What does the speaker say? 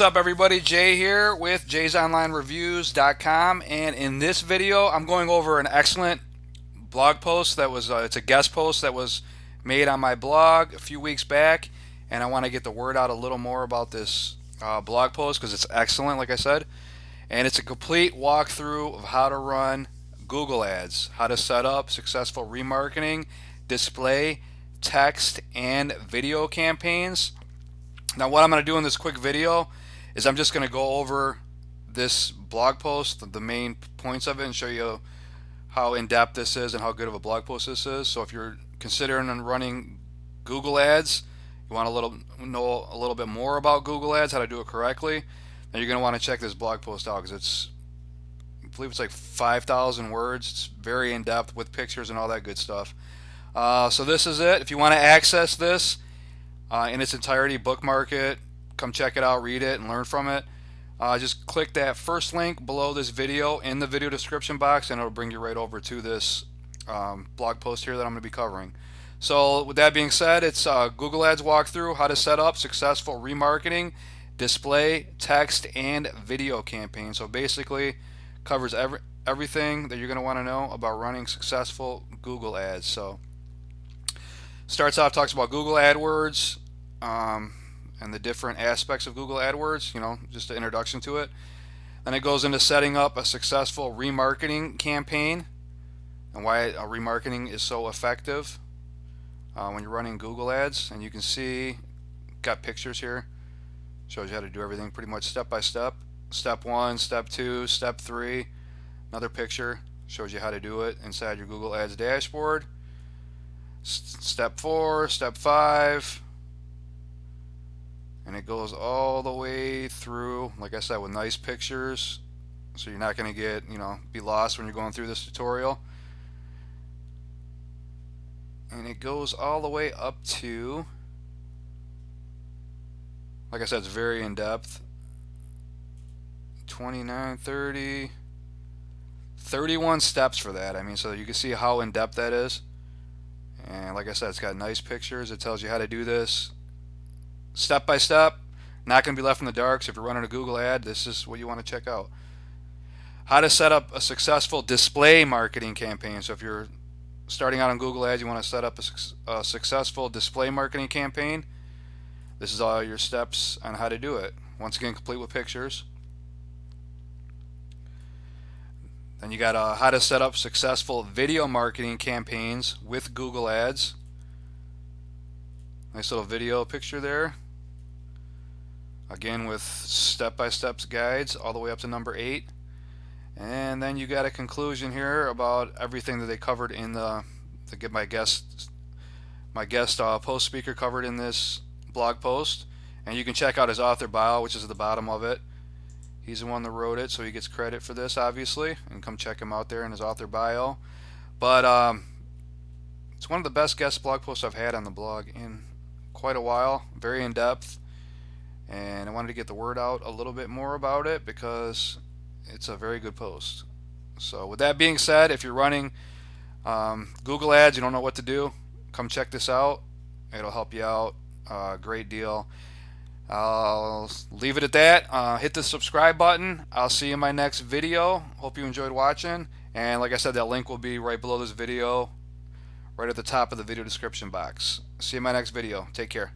What's up everybody, Jay here with jaysonlinereviews.com, and in this video I'm going over an excellent blog post that was it's a guest post that was made on my blog a few weeks back, and I want to get the word out a little more about this blog post because it's excellent, like I said, and it's a complete walkthrough of how to run Google ads, how to set up successful remarketing, display, text, and video campaigns. Now what I'm going to do in this quick video is I'm just going to go over this blog post, the main points of it, and show you how in-depth this is and how good of a blog post this is. So if you're considering running Google ads, you want to know a little bit more about Google ads, how to do it correctly, then you're going to want to check this blog post out because I believe it's like 5,000 words. It's very in-depth with pictures and all that good stuff. So this is it. If you want to access this in its entirety, bookmark it, come check it out, read it, and learn from it. Just click that first link below this video in the video description box, and it'll bring you right over to this blog post here that I'm going to be covering. So with that being said, it's Google Ads walkthrough, how to set up successful remarketing, display, text, and video campaign. So basically covers everything that you're going to want to know about running successful Google ads. So starts off, talks about Google AdWords, and the different aspects of Google AdWords, just an introduction to it. Then it goes into setting up a successful remarketing campaign and why a remarketing is so effective when you're running Google ads. And you can see, got pictures here, shows you how to do everything pretty much step by step. Step 1, step 2, step 3, another picture, shows you how to do it inside your Google Ads dashboard. Step 4, step 5, and it goes all the way through, like I said, with nice pictures, so you're not going to get, be lost when you're going through this tutorial. And it goes all the way up to, like I said, it's very in-depth, 29, 30, 31 steps for that. So you can see how in-depth that is. And like I said, it's got nice pictures. It tells you how to do this step by step, not going to be left in the dark. So if you're running a Google ad, this is what you want to check out. How to set up a successful display marketing campaign. So if you're starting out on Google ads, you want to set up a successful display marketing campaign. This is all your steps on how to do it. Once again, complete with pictures. Then you got how to set up successful video marketing campaigns with Google ads. Nice little video picture there. Again with step-by-step guides all the way up to number 8. And then you got a conclusion here about everything that they covered in my guest post speaker covered in this blog post. And you can check out his author bio, which is at the bottom of it. He's the one that wrote it, so he gets credit for this, obviously. And come check him out there in his author bio. But it's one of the best guest blog posts I've had on the blog in quite a while. Very in-depth. And I wanted to get the word out a little bit more about it because it's a very good post. So with that being said, if you're running Google ads, you don't know what to do, come check this out. It'll help you out a great deal. I'll leave it at that. Hit the subscribe button. I'll see you in my next video. Hope you enjoyed watching. And like I said, that link will be right below this video, right at the top of the video description box. See you in my next video. Take care.